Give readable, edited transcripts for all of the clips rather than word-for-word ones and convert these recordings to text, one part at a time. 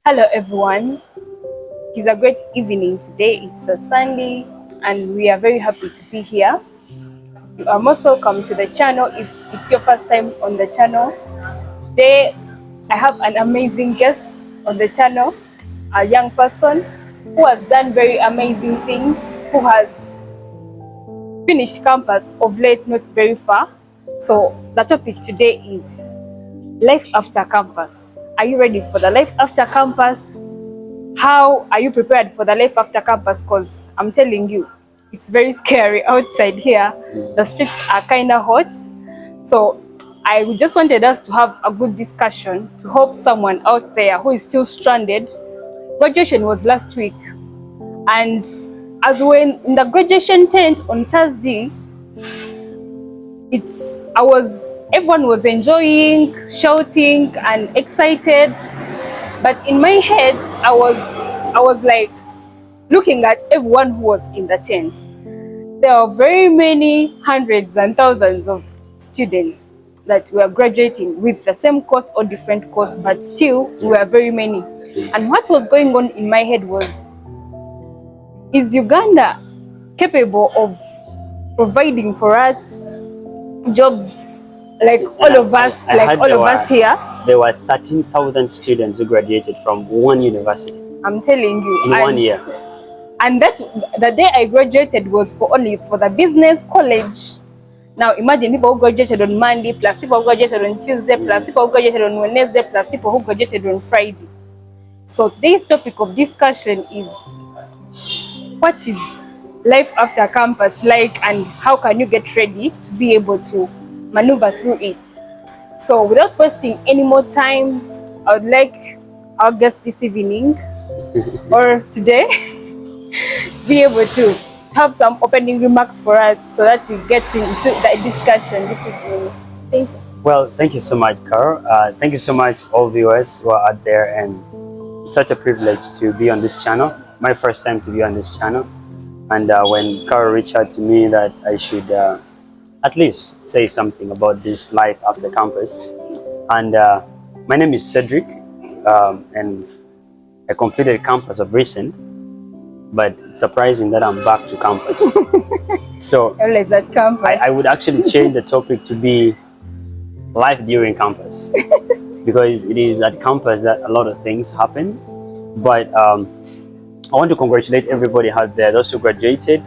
Hello everyone, it is a great evening today. It's a Sunday and we are very happy to be here. You are most welcome to the channel if it's your first time on the channel. Today I have an amazing guest on the channel, a young person who has done very amazing things, who has finished campus of late, not very far. So the topic today is life after campus. Are you ready for the life after campus? How are you prepared for the life after campus? Because I'm telling you, it's very scary outside here. The streets are kind of hot. So I just wanted us to have a good discussion to help someone out there who is still stranded. Graduation was last week. And as when in the graduation tent on Thursday, everyone was enjoying, shouting and excited. But in my head, I was like looking at everyone who was in the tent. There are very many hundreds and thousands of students that were graduating with the same course or different course, but still we were very many. And what was going on in my head was, is Uganda capable of providing for us jobs like all of us here? There were 13,000 students who graduated from one university I'm telling you. in 1 year. And that the day I graduated was only for the business college. Now imagine people who graduated on Monday, plus people who graduated on Tuesday, plus people who graduated on Wednesday, plus people who graduated on Friday. So today's topic of discussion is, what is life after campus like, and how can you get ready to be able to maneuver through it? So without wasting any more time, I would like our guest this evening or today be able to have some opening remarks for us so that we get into the discussion this evening. Thank you. Well, thank you so much, Carol. Thank you so much, all viewers who are out there. And it's such a privilege to be on this channel. My first time to be on this channel. And when Carol reached out to me that I should at least say something about this life after campus. And my name is Cedric, and I completed campus of recent, but it's surprising that I'm back to campus. So Always at campus. I would actually change the topic to be life during campus, because it is at campus that a lot of things happen. But I want to congratulate everybody out there, those who graduated.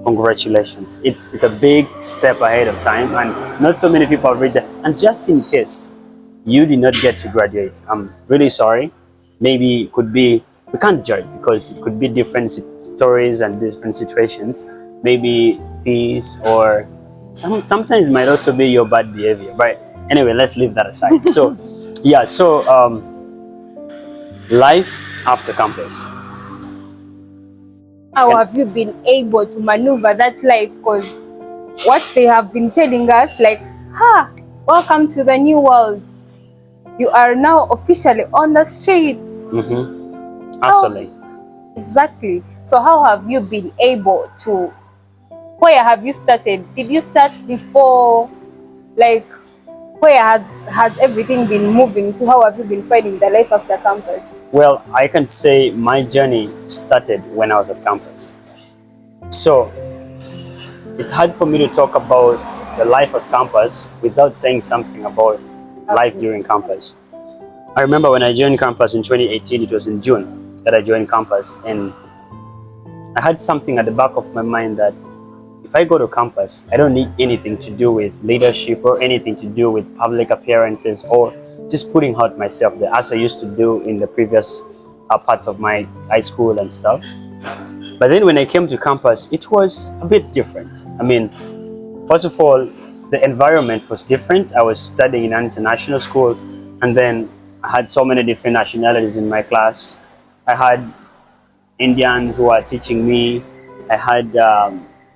Congratulations. It's a big step ahead of time, and not so many people have read that. And just in case you did not get to graduate, I'm really sorry. Maybe it could be, we can't judge because it could be different stories and different situations. Maybe fees, or sometimes it might also be your bad behavior. But anyway, let's leave that aside. So yeah, so life after campus. How have you been able to maneuver that life? Because what they have been telling us, like, welcome to the new world. You are now officially on the streets. Absolutely. Exactly. So how have you been able to, where have you started? Did you start before? Like, where has everything been moving to? How have you been finding the life after campus? Well, I can say my journey started when I was at campus. So it's hard for me to talk about the life at campus without saying something about life during campus. I remember when I joined campus in 2018, it was in June that I joined campus, and I had something at the back of my mind that if I go to campus, I don't need anything to do with leadership or anything to do with public appearances or just putting out myself there, as I used to do in the previous parts of my high school and stuff. But then when I came to campus, it was a bit different. I mean, first of all, the environment was different. I was studying in an international school, and then I had so many different nationalities in my class. I had Indians who were teaching me. I had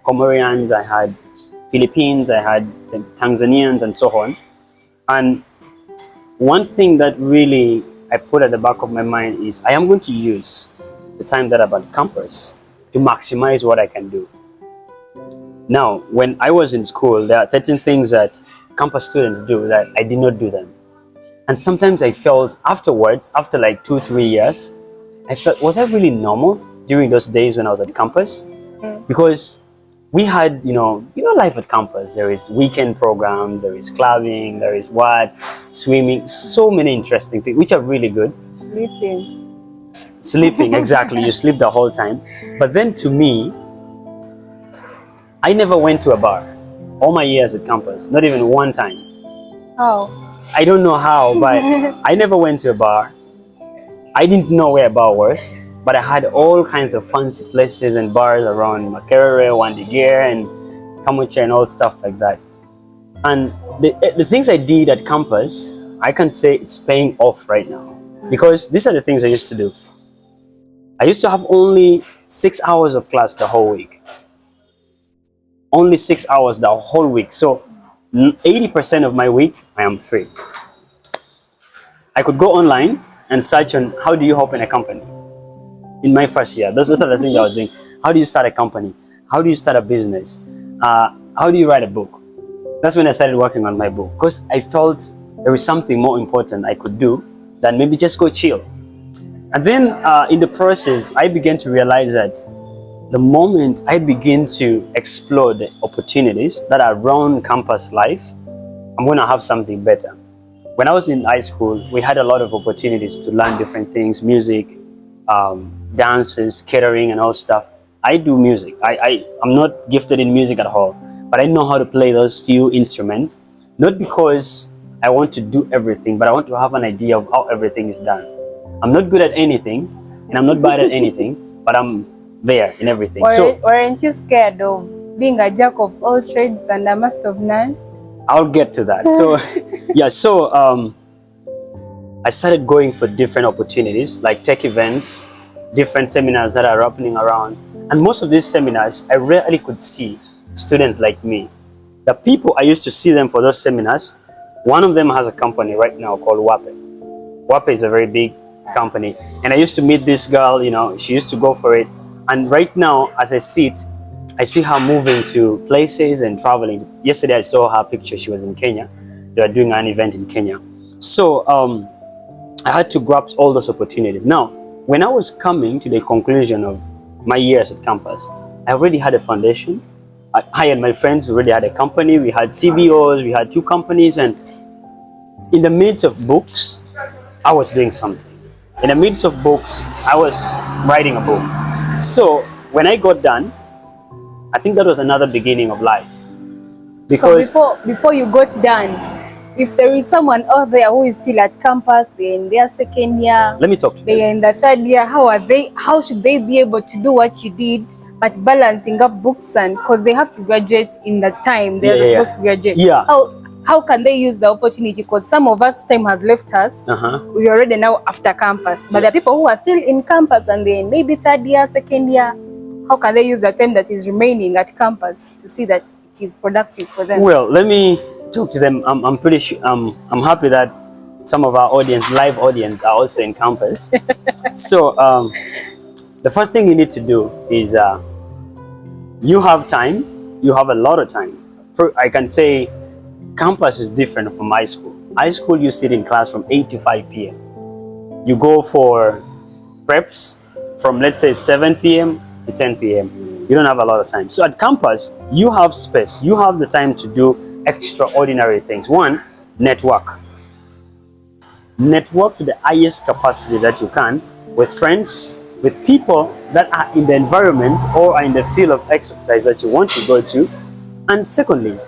Comorians, I had Philippines, I had Tanzanians, and so on. And one thing that really I put at the back of my mind is I am going to use the time that I'm at campus to maximize what I can do. Now, when I was in school, there are certain things that campus students do that I did not do them. And sometimes I felt afterwards, after like 2-3 years, I felt, was I really normal during those days when I was at campus? Because we had, life at campus. There is weekend programs, there is clubbing, there is swimming, so many interesting things, which are really good. Sleeping, exactly. You sleep the whole time. But then to me, I never went to a bar all my years at campus, not even one time. How? I don't know how, but I never went to a bar. I didn't know where a bar was, but I had all kinds of fancy places and bars around Makerere, Wandigere, and Kamuche, and all stuff like that. And the things I did at campus, I can say it's paying off right now. Because these are the things I used to do. I used to have only 6 hours of class the whole week. Only 6 hours the whole week. So 80% of my week, I am free. I could go online and search on how do you open a company. In my first year, those are the things I was doing. How do you start a company? How do you start a business? How do you write a book? That's when I started working on my book, because I felt there was something more important I could do than maybe just go chill. And then in the process, I began to realize that the moment I begin to explore the opportunities that are around campus life, I'm going to have something better. When I was in high school, we had a lot of opportunities to learn different things, music, dances, catering, and all stuff. I do music. I'm not gifted in music at all, but I know how to play those few instruments, not because I want to do everything, but I want to have an idea of how everything is done. I'm not good at anything, and I'm not bad at anything, but I'm there in everything. Weren't you scared of being a jack of all trades and a master of none? I'll get to that. I started going for different opportunities, like tech events, different seminars that are happening around. And most of these seminars, I rarely could see students like me. The people I used to see them for those seminars, one of them has a company right now called Wape. Wape is a very big company. And I used to meet this girl, she used to go for it. And right now, as I sit, I see her moving to places and traveling. Yesterday, I saw her picture. She was in Kenya. They were doing an event in Kenya. So I had to grasp all those opportunities. Now, when I was coming to the conclusion of my years at campus, I already had a foundation. I and my friends, we already had a company. We had CBOs. We had 2 companies. And in the midst of books, I was doing something. In the midst of books, I was writing a book. So when I got done, I think that was another beginning of life. Because so before you got done, if there is someone out there who is still at campus, they're in their second year, let me talk to them. They're in the third year, how should they be able to do what you did, but balancing up books, and because they have to graduate in the time they're supposed to graduate? Yeah. How can they use the opportunity? Because some of us, time has left us. We're already now after campus, but there are people who are still in campus and they maybe third year, second year. How can they use the time that is remaining at campus to see that it is productive for them? Well, let me talk to them. I'm pretty sure. I'm happy that some of our live audience, are also in campus. So the first thing you need to do is you have time. You have a lot of time. I can say campus is different from high school. High school, you sit in class from 8 to 5 p.m. You go for preps from, let's say, 7 p.m. to 10 p.m. You don't have a lot of time. So at campus, you have space. You have the time to do extraordinary things. One, network. Network to the highest capacity that you can with friends, with people that are in the environment or are in the field of exercise that you want to go to. And secondly,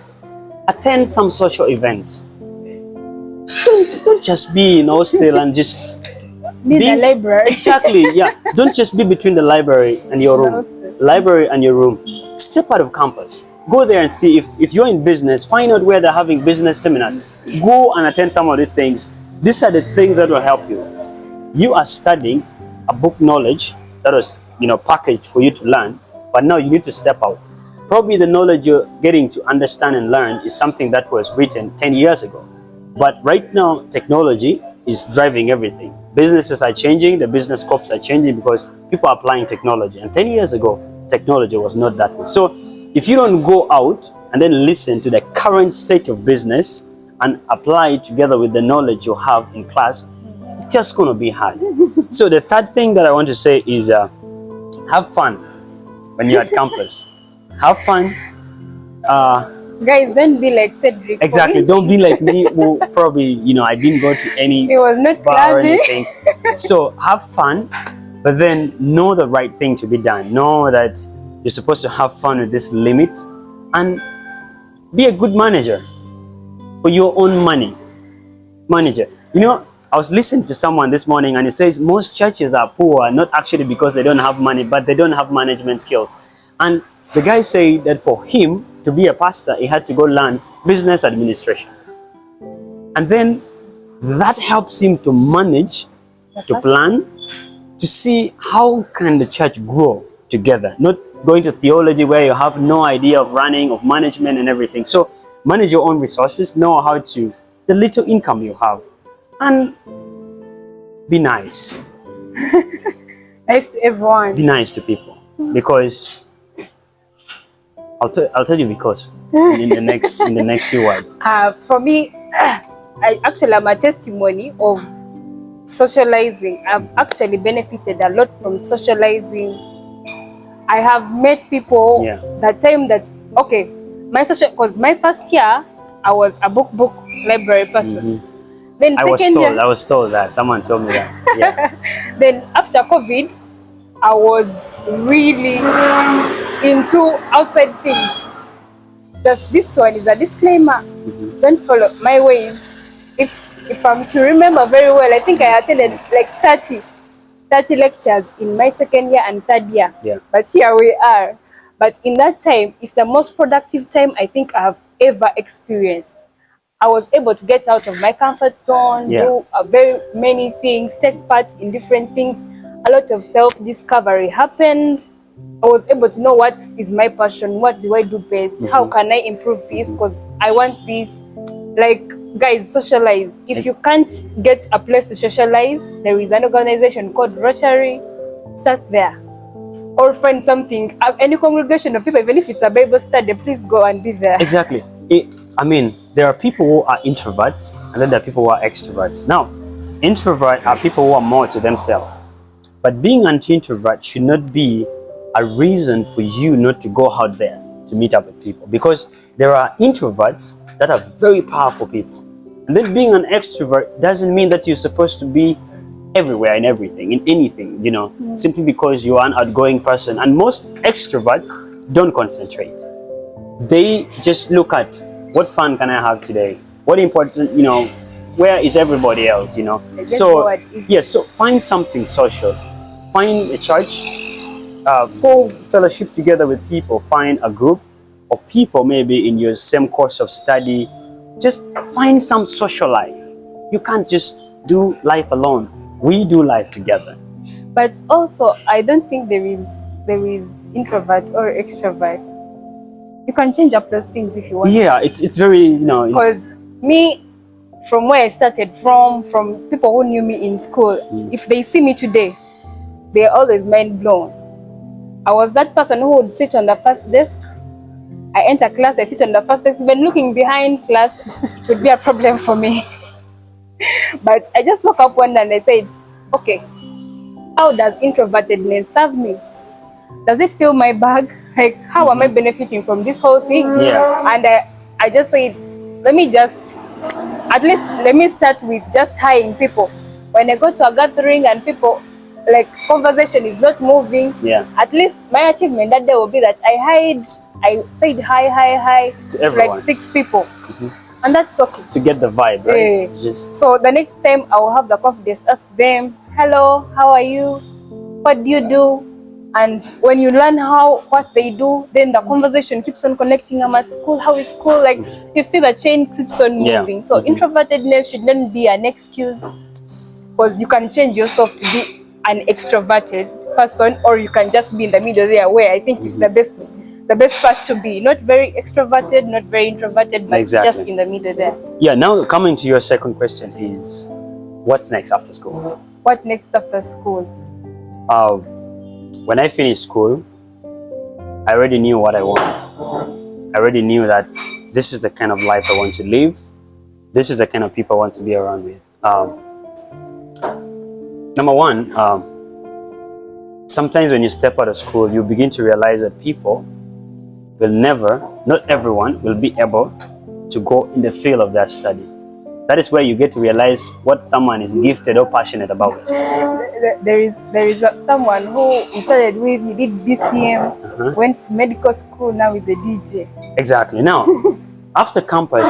attend some social events. Don't just be still and just be the library. Exactly, yeah. Don't just be between the library and your room. Library and your room. Step out of campus. Go there and see if you're in business, find out where they're having business seminars. Go and attend some of the things. These are the things that will help you. You are studying a book knowledge that was, packaged for you to learn, but now you need to step out. Probably the knowledge you're getting to understand and learn is something that was written 10 years ago. But right now, technology is driving everything. Businesses are changing, the business scopes are changing because people are applying technology. And 10 years ago, technology was not that way. So if you don't go out and then listen to the current state of business and apply it together with the knowledge you have in class, it's just going to be hard. So the third thing that I want to say is have fun when you're at campus. Have fun. Guys, don't be like Cedric. Exactly. Don't be like me, who probably, I didn't go to any It was not bar or clubbing. anything. So have fun, but then know the right thing to be done. Know that you're supposed to have fun with this limit, and be a good manager for your own money. Manager. I was listening to someone this morning, and it says most churches are poor, not actually because they don't have money, but they don't have management skills. And the guy said that for him to be a pastor, he had to go learn business administration. And then that helps him to manage, to plan, to see how can the church grow together. Not going to theology where you have no idea of running, of management and everything. So manage your own resources, know how to, the little income you have, and be nice. Nice to everyone. Be nice to people, because I'll tell you because in the next few words. For me, I actually am a testimony of socializing. I've actually benefited a lot from socializing. I have met people that time that, because my first year I was a book library person. Then I was told that. Someone told me that. Yeah. Then after COVID, I was really into outside things. Just this one is a disclaimer. Don't follow my ways. If I'm to remember very well, I think I attended like 30 lectures in my second year and third year. Yeah. But here we are. But in that time, it's the most productive time I think I have ever experienced. I was able to get out of my comfort zone, do very many things, take part in different things. A lot of self-discovery happened. I was able to know what is my passion, what do I do best, how can I improve this, because I want this. Like, guys, socialize. If you can't get a place to socialize, there is an organization called Rotary. Start there. Or find something, any congregation of people, even if it's a Bible study, please go and be there. Exactly. There are people who are introverts, and then there are people who are extroverts. Now, introvert are people who are more to themselves. But being anti-introvert should not be a reason for you not to go out there to meet up with people, because there are introverts that are very powerful people. And then being an extrovert doesn't mean that you're supposed to be everywhere and everything, in anything, simply because you are an outgoing person. And most extroverts don't concentrate. They just look at, what fun can I have today? What important, where is everybody else, So find something social. Find a church, go fellowship together with people, find a group of people maybe in your same course of study. Just find some social life. You can't just do life alone. We do life together. But also, I don't think there is introvert or extrovert. You can change up the things if you want. Yeah, it's very, Because me, from where I started from people who knew me in school, if they see me today, they're always mind blown. I was that person who would sit on the first desk. I enter class, I sit on the first desk. Even looking behind class would be a problem for me. But I just woke up one day and I said, okay, how does introvertedness serve me? Does it fill my bag? Like, how am I benefiting from this whole thing? Yeah. And I just said, let me start with just hiring people. When I go to a gathering and people, like, conversation is not moving, at least my achievement that day will be that I said hi to everyone. Like 6 people. And that's okay. To get the vibe, right? So the next time I will have the confidence, ask them, hello, how are you? What do you do? And when you learn what they do, then the conversation keeps on connecting. I'm at school, how is school? Like, you see the chain keeps on moving. So introvertedness should not be an excuse, because you can change yourself to be an extroverted person, or you can just be in the middle there, where I think is the best part to be. Not very extroverted, not very introverted, but just in the middle there. Yeah, now coming to your second question is, what's next after school? What's next after school? When I finished school, I already knew what I want. I already knew that this is the kind of life I want to live. this is the kind of people I want to be around with. Number one, sometimes when you step out of school, you begin to realize that people will never, not everyone, will be able to go in the field of their study. That is where you get to realize what someone is gifted or passionate about. There is someone who started with, he did BCM, went to medical school, now he's a DJ. Exactly. Now, after campus,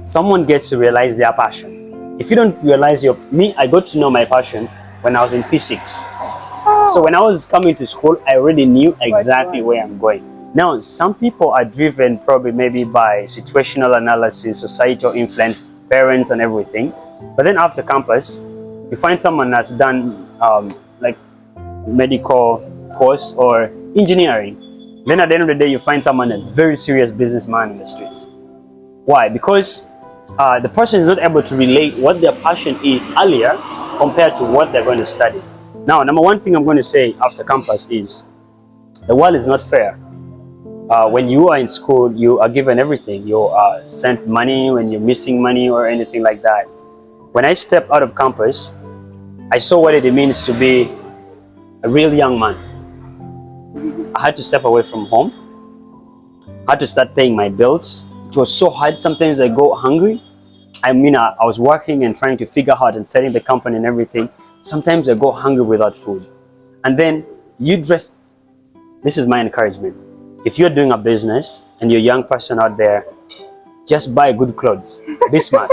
someone gets to realize their passion. If you don't realize I got to know my passion when I was in P6. So when I was coming to school, I already knew exactly where I'm going. Now, some people are driven probably maybe by situational analysis, societal influence, parents and everything. But then after campus, you find someone that's done like medical course or engineering. Then at the end of the day, you find someone a very serious businessman in the street. Why? Because the person is not able to relate what their passion is earlier compared to what they're going to study. Now, number one thing I'm going to say after campus is the world is not fair. When you are in school, you are given everything. You are sent money when you're missing money or anything like that. When I stepped out of campus, I saw what it means to be a real young man. I had to step away from home. I had to start paying my bills. It was so hard. Sometimes I go hungry. I was working and trying to figure out and setting the company and everything. Sometimes I go hungry without food. And then this is my encouragement. If you're doing a business and you're a young person out there, just buy good clothes. Be smart.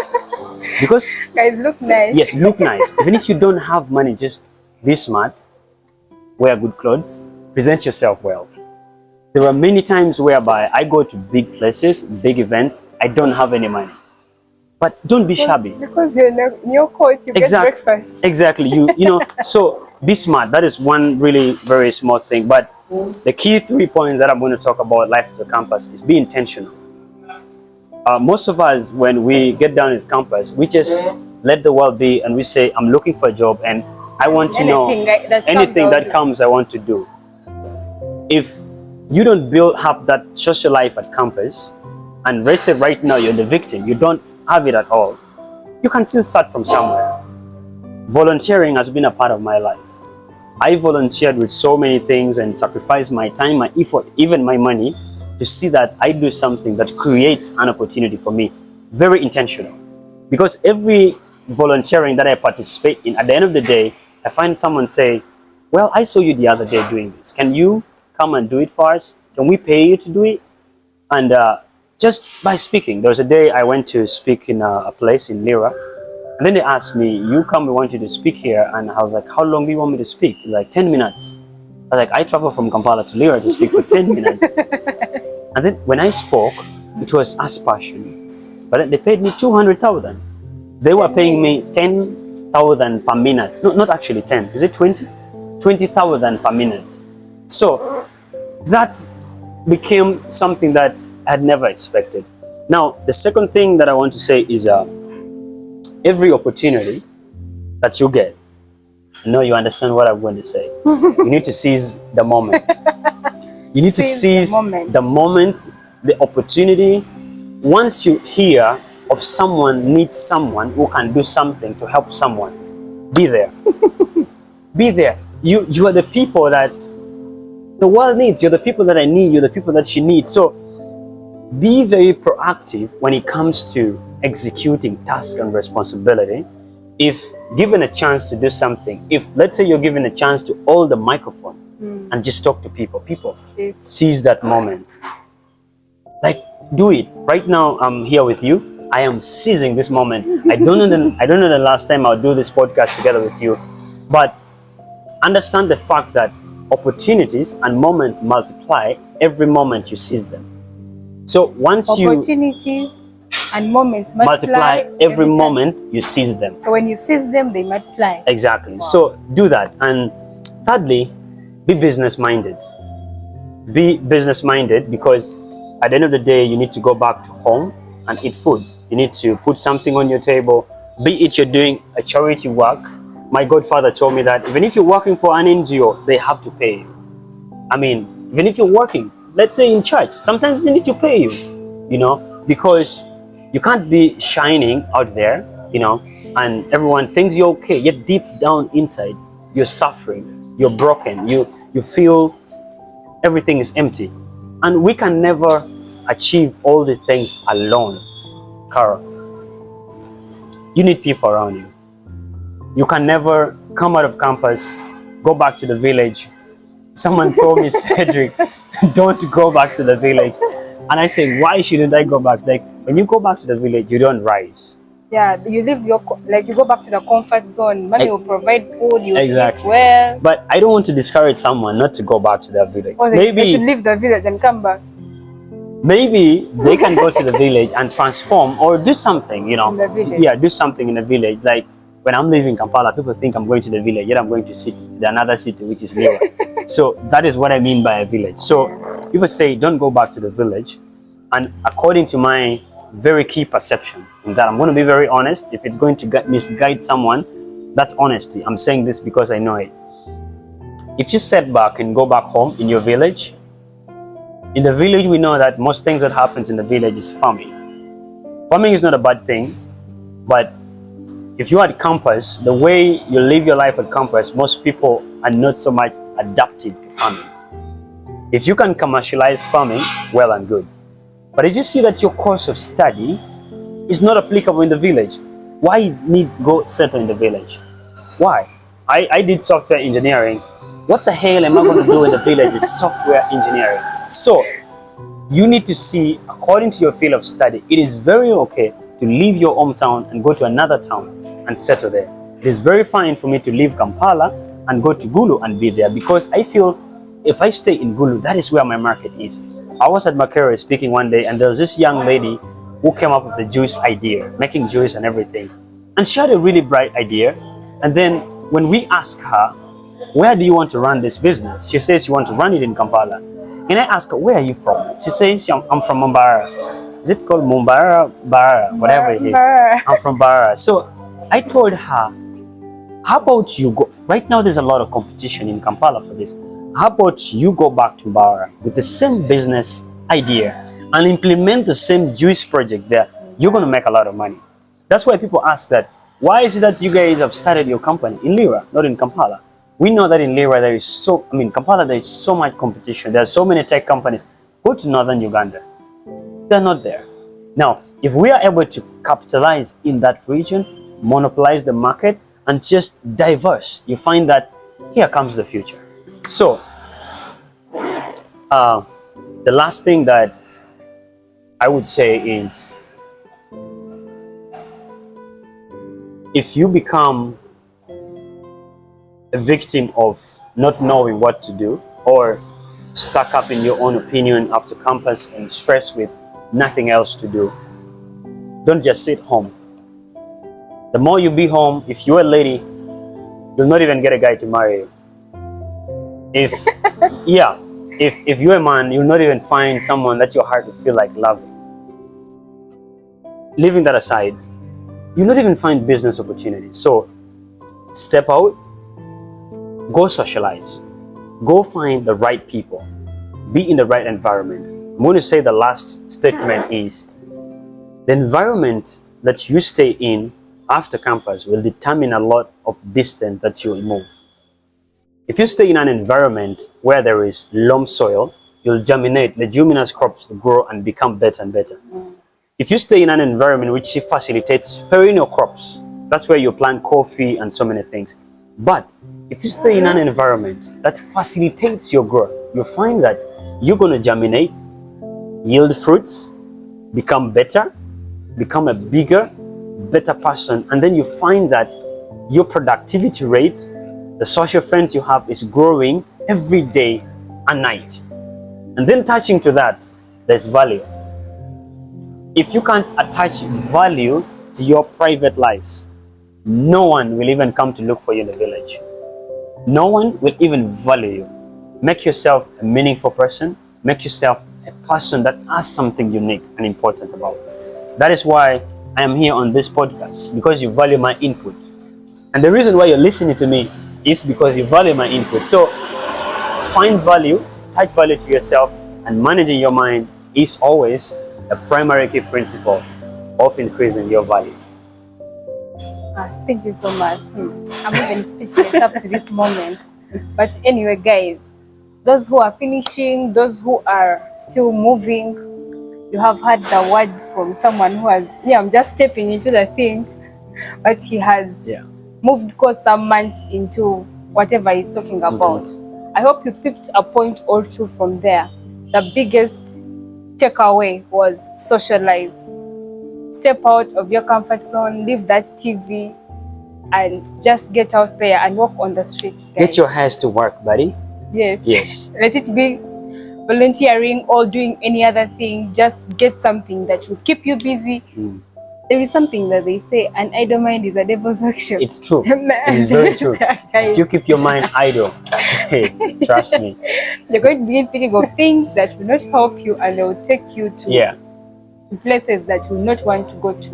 Because guys, look nice. Yes, look nice. Even if you don't have money, just be smart. Wear good clothes. Present yourself well. There are many times whereby I go to big places, big events. I don't have any money. But don't be shabby. Because you're in your coat, you get breakfast. Exactly. So be smart. That is one really very small thing. But the key 3 points that I'm going to talk about life at the campus is be intentional. Most of us, when we get down at campus, we just let the world be and we say, I'm looking for a job and I want to know anything that comes, I want to do. If you don't build up that social life at campus, and let's say right now you're the victim, you don't have it at all, you can still start from somewhere. Volunteering has been a part of my life. I volunteered with so many things and sacrificed my time, my effort, even my money to see that I do something that creates an opportunity for me. Very intentional. Because every volunteering that I participate in, at the end of the day, I find someone say, well, I saw you the other day doing this. Can you come and do it for us? Can we pay you to do it? And just by speaking, there was a day I went to speak in a place in Lira. And then they asked me, you come, we want you to speak here. And I was like, how long do you want me to speak? Like 10 minutes. I was like, I travel from Kampala to Lira to speak for 10 minutes. And then when I spoke, it was as passion. But then they paid me 200,000. They were paying me 10,000 per minute. No, not actually 10. Is it 20? 20,000 per minute. So that became something that I had never expected. Now, the second thing that I want to say is every opportunity that you get, I know you understand what I'm going to say. You need to seize the moment. You need to seize the moment, the opportunity. Once you hear of someone needs someone who can do something to help someone, be there. Be there. You are the people that the world needs. You're the people that I need. You're the people that she needs. So be very proactive when it comes to executing tasks and responsibility. If given a chance to do something, if let's say you're given a chance to hold the microphone and just talk to people, seize that moment. Like, do it. Right now, I'm here with you. I am seizing this moment. I don't know the last time I'll do this podcast together with you, but understand the fact that opportunities and moments multiply every moment you seize them. So once opportunities and moments multiply every moment you seize them. So when you seize them, they multiply. Exactly. Wow. So do that. And thirdly, be business minded. Be business minded because at the end of the day, you need to go back to home and eat food. You need to put something on your table. Be it you're doing a charity work. My godfather told me that even if you're working for an NGO, they have to pay you. I mean, even if you're working, let's say in church, sometimes they need to pay you, because You can't be shining out there, and everyone thinks you're okay, yet deep down inside, you're suffering, you're broken, you feel everything is empty. And we can never achieve all the things alone, Carol. You need people around you. You can never come out of campus, go back to the village. Someone told me, Cedric, don't go back to the village. And I say, why shouldn't I go back? Like, when you go back to the village, you don't rise. Yeah, you leave you go back to the comfort zone. Mommy will provide food, you Exactly. sleep well. But I don't want to discourage someone not to go back to their village. Or they should leave the village and come back. Maybe they can go to the village and transform or do something, In the village. Yeah, do something in the village. Like when I'm leaving Kampala, people think I'm going to the village, yet I'm going to another city, which is Liwa. So that is what I mean by a village. So people say, don't go back to the village. And according to my very key perception, in that I'm going to be very honest, if it's going to misguide someone, that's honesty. I'm saying this because I know it. If you set back and go back home in your village, in the village, we know that most things that happens in the village is farming. Farming is not a bad thing, but if you're at campus, the way you live your life at campus, most people are not so much adapted to farming. If you can commercialize farming, well and good. But if you see that your course of study is not applicable in the village, why need go settle in the village? Why? I did software engineering. What the hell am I going to do in the village with software engineering? So you need to see, according to your field of study, it is very okay to leave your hometown and go to another town and settle there. It is very fine for me to leave Kampala and go to Gulu and be there, because I feel if I stay in Gulu, that is where my market is. I was at Makerere speaking one day, and there was this young lady who came up with the juice idea, making juice and everything. And she had a really bright idea. And then when we asked her, where do you want to run this business? She says she wants to run it in Kampala. And I asked her, where are you from? She says, I'm from Mumbara. Is it called Mumbara? Bara, whatever it is. I'm from Bara. So I told her, how about you go, right now there's a lot of competition in Kampala for this. How about you go back to Bara with the same business idea and implement the same juice project there? You're going to make a lot of money. That's why people ask that, why is it that you guys have started your company in Lira, not in Kampala? We know that in Lira there is Kampala, there is so much competition. There are so many tech companies. Go to northern Uganda. They're not there. Now, if we are able to capitalize in that region, monopolize the market, and just diverse, you find that here comes the future. So, the last thing that I would say is, if you become a victim of not knowing what to do, or stuck up in your own opinion after campus and stressed with nothing else to do, don't just sit home. The more you be home, if you're a lady, you'll not even get a guy to marry you. If you're a man, you'll not even find someone that your heart will feel like loving. Leaving that aside, you'll not even find business opportunities. So step out, go socialize, go find the right people, be in the right environment. I'm going to say the last statement is, the environment that you stay in after campus will determine a lot of distance that you will move. If you stay in an environment where there is loam soil, you'll germinate, leguminous crops will grow and become better and better. If you stay in an environment which facilitates perennial crops, that's where you plant coffee and so many things. But if you stay in an environment that facilitates your growth, you'll find that you're going to germinate, yield fruits, become better, become a bigger, better person, and then you find that your productivity rate, the social friends you have, is growing every day and night. And then touching to that, there's value. If you can't attach value to your private life, no one will even come to look for you in the village. No one will even value you. Make yourself a meaningful person. Make yourself a person that has something unique and important about. That is why I am here on this podcast, because you value my input. And the reason why you're listening to me is because you value my input. So find value, attach value to yourself, and managing your mind is always a primary key principle of increasing your value. Thank you so much. I'm even speechless up to this moment. But anyway, guys, those who are finishing, those who are still moving, you have heard the words from someone who has, I'm just stepping into the thing, but he has moved quite some months into whatever he's talking about. I hope you picked a point or two from there. The biggest takeaway was socialize. Step out of your comfort zone, leave that TV, and just get out there and walk on the streets. Guys. Get your hands to work, buddy. Yes. Let it be volunteering or doing any other thing. Just get something that will keep you busy. There is something that they say, an idle mind is a devil's workshop. It's true. It is very true. If you keep your mind idle, hey, trust me, you're going to begin thinking of things that will not help you, and they will take you to places that you will not want to go to.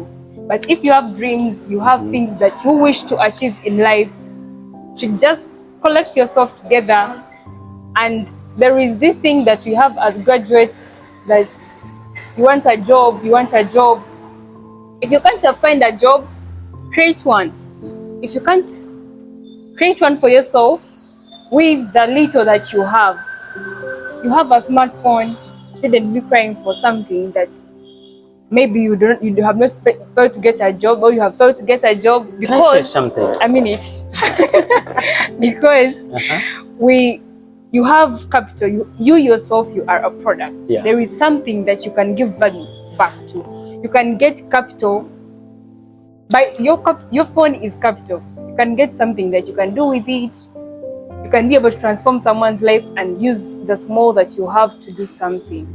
But if you have dreams, you have things that you wish to achieve in life, you should just collect yourself together. And there is this thing that we have as graduates, that you want a job. If you can't find a job, create one. If you can't create one for yourself with the little that you have a smartphone, shouldn't be crying for something that maybe you have not failed to get a job, or you have failed to get a job because can I say something? I mean it. Because you have capital. You yourself, you are a product. There is something that you can give value back to. You can get capital by your phone is capital. You can get something that you can do with it. You can be able to transform someone's life and use the small that you have to do something.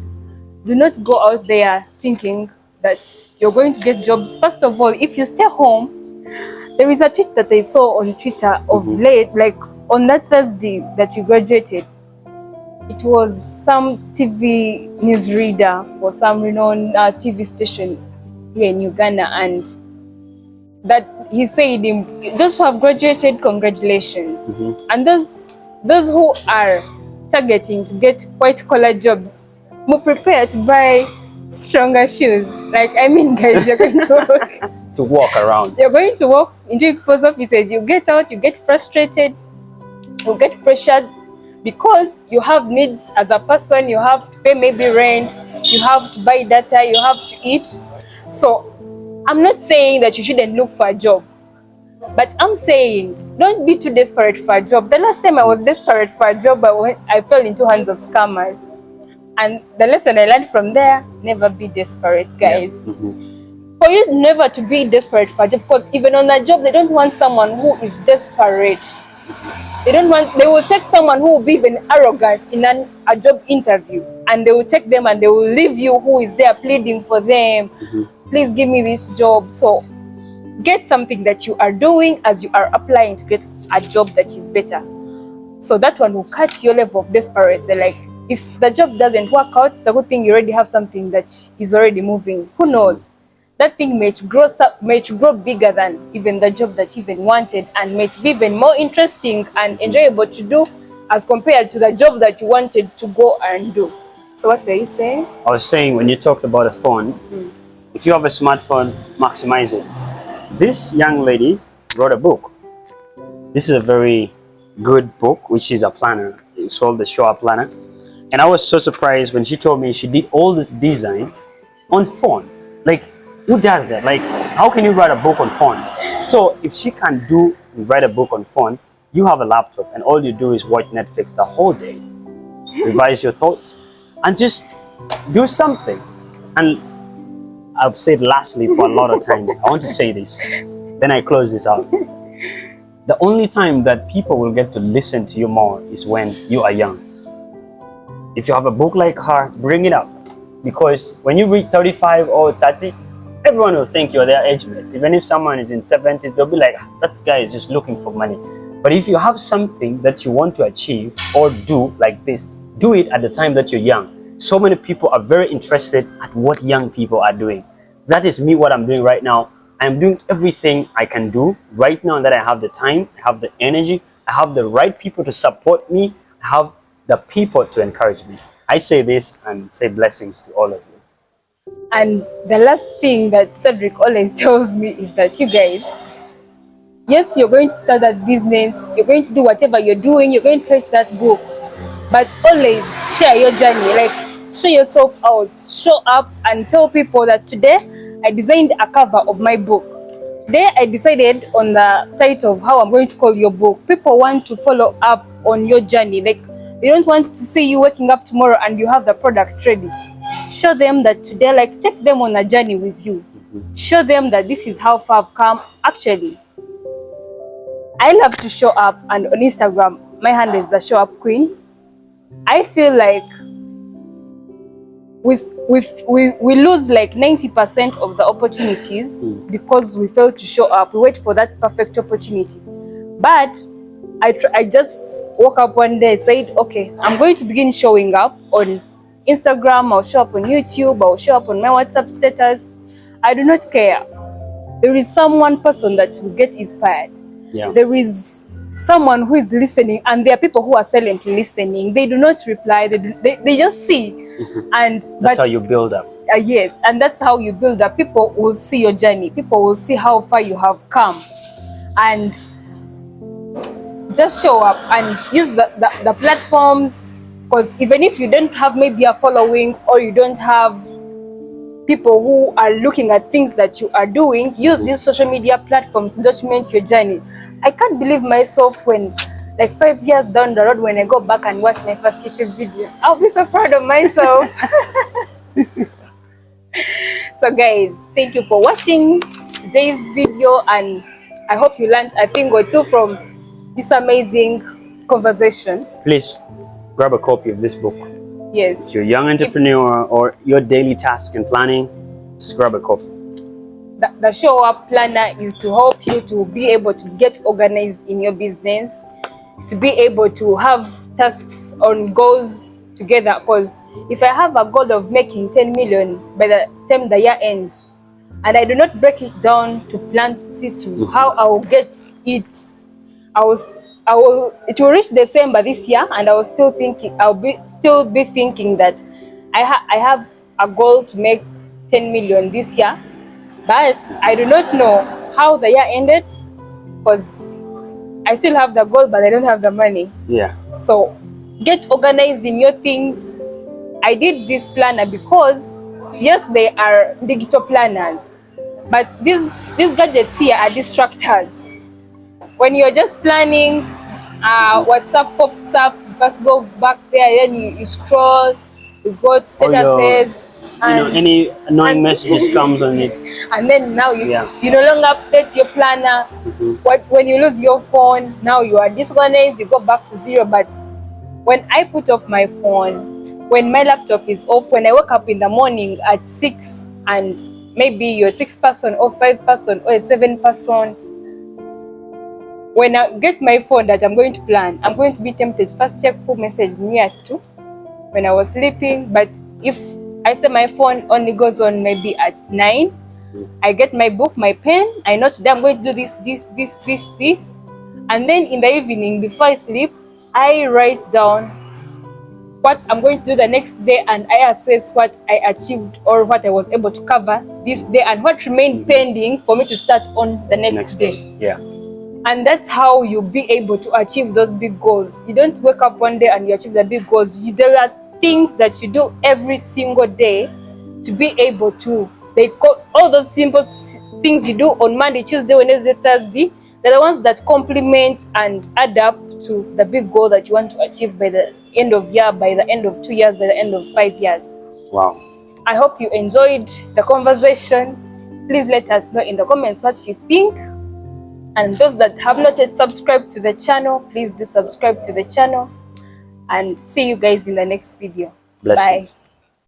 Do not go out there thinking that you're going to get jobs. First of all, if you stay home, there is a tweet that I saw on Twitter of late, like on that Thursday that you graduated. It was some TV newsreader for some renowned TV station here in Uganda, and that he said, those who have graduated, congratulations. And those who are targeting to get white-collar jobs, more prepared to buy stronger shoes. Like, I mean, guys, you're going to walk around. You're going to walk into people's offices. You get out, you get frustrated, you get pressured, because you have needs as a person. You have to pay maybe rent, you have to buy data, you have to eat. So I'm not saying that you shouldn't look for a job, but I'm saying don't be too desperate for a job. The last time I was desperate for a job, I fell into hands of scammers. And the lesson I learned from there, never be desperate, guys. For you never to be desperate for a job, because even on that job, they don't want someone who is desperate. They will take someone who will be even arrogant in a job interview, and they will take them and they will leave you who is there pleading for them. Please give me this job. So get something that you are doing as you are applying to get a job that is better. So that one will cut your level of desperation. Like, if the job doesn't work out, the good thing you already have something that is already moving. Who knows? That thing may grow bigger than even the job that you even wanted, and may be even more interesting and enjoyable to do as compared to the job that you wanted to go and do. So what were you saying? I was saying, when you talked about a phone, if you have a smartphone, maximize it. This young lady wrote a book. This is a very good book, which is a planner. It's called the Show Up Planner. And I was so surprised when she told me she did all this design on phone. Like, who does that? Like, how can you write a book on phone? So if she can write a book on phone, you have a laptop and all you do is watch Netflix the whole day, revise your thoughts, and just do something. And I've said lastly for a lot of times, I want to say this, then I close this out. The only time that people will get to listen to you more is when you are young. If you have a book like her, bring it up. Because when you reach 35 or 30, everyone will think you're their age mates. Even if someone is in 70s, they'll be like, that guy is just looking for money. But if you have something that you want to achieve or do like this, do it at the time that you're young. So many people are very interested at what young people are doing. That is me, what I'm doing right now. I'm doing everything I can do right now that I have the time, I have the energy, I have the right people to support me, I have the people to encourage me. I say this and say blessings to all of you. And the last thing that Cedric always tells me is that, you guys, yes, you're going to start that business, you're going to do whatever you're doing, you're going to write that book, but always share your journey. Like, show yourself out, show up and tell people that today I designed a cover of my book. Today I decided on the title of how I'm going to call your book. People want to follow up on your journey. Like, they don't want to see you waking up tomorrow and you have the product ready. Show them that today, like, take them on a journey with you. Show them that this is how far I've come. Actually, I love to show up, and on Instagram, my handle is the Show Up Queen. I feel like we lose like 90% of the opportunities because we fail to show up. We wait for that perfect opportunity. But I just woke up one day, said, okay, I'm going to begin showing up on Instagram. I'll show up on YouTube. I'll show up on my WhatsApp status. I do not care. There is one person that will get inspired. Yeah. There is someone who is listening, and there are people who are silently listening. They do not reply. They just see. And that's how you build up. Yes, and that's how you build up. People will see your journey. People will see how far you have come, and just show up and use the platforms. Because even if you don't have maybe a following, or you don't have people who are looking at things that you are doing, use these social media platforms to document your journey. I can't believe myself when, like 5 years down the road, when I go back and watch my first YouTube video, I'll be so proud of myself. So guys, thank you for watching today's video, and I hope you learned a thing or two from this amazing conversation. Please grab a copy of this book. Yes. If you're a young entrepreneur or your daily task and planning, just grab a copy. The Show Up Planner is to help you to be able to get organized in your business, to be able to have tasks on goals together. Because if I have a goal of making 10 million by the time the year ends, and I do not break it down to plan to see to how I will get it, it will reach December this year, and I will still thinking, still be thinking that I have a goal to make 10 million this year, but I do not know how the year ended, because I still have the goal, but I don't have the money. Yeah. So get organized in your things. I did this planner because, yes, they are digital planners, but these gadgets here are distractors. When you're just planning, WhatsApp pops up, you first go back there, then you scroll, you go to statuses, and any annoying messages comes on it. And then now you no longer update your planner. When you lose your phone, now you are disorganized, you go back to zero. But when I put off my phone, when my laptop is off, when I wake up in the morning at 6, and maybe you're a 6 person or 5 person or a 7 person, when I get my phone that I'm going to plan, I'm going to be tempted to first check who messaged me at 2 when I was sleeping. But if I say my phone only goes on maybe at 9, I get my book, my pen, I know today I'm going to do this. And then in the evening, before I sleep, I write down what I'm going to do the next day, and I assess what I achieved or what I was able to cover this day, and what remained pending for me to start on the next day. Yeah. And that's how you'll be able to achieve those big goals. You don't wake up one day and you achieve the big goals. There are things that you do every single day to be able to, all those simple things you do on Monday, Tuesday, Wednesday, Thursday, they're the ones that complement and add up to the big goal that you want to achieve by the end of year, by the end of 2 years, by the end of 5 years. Wow. I hope you enjoyed the conversation. Please let us know in the comments what you think. And those that have not yet subscribed to the channel, please do subscribe to the channel. And see you guys in the next video. Blessings. Bye.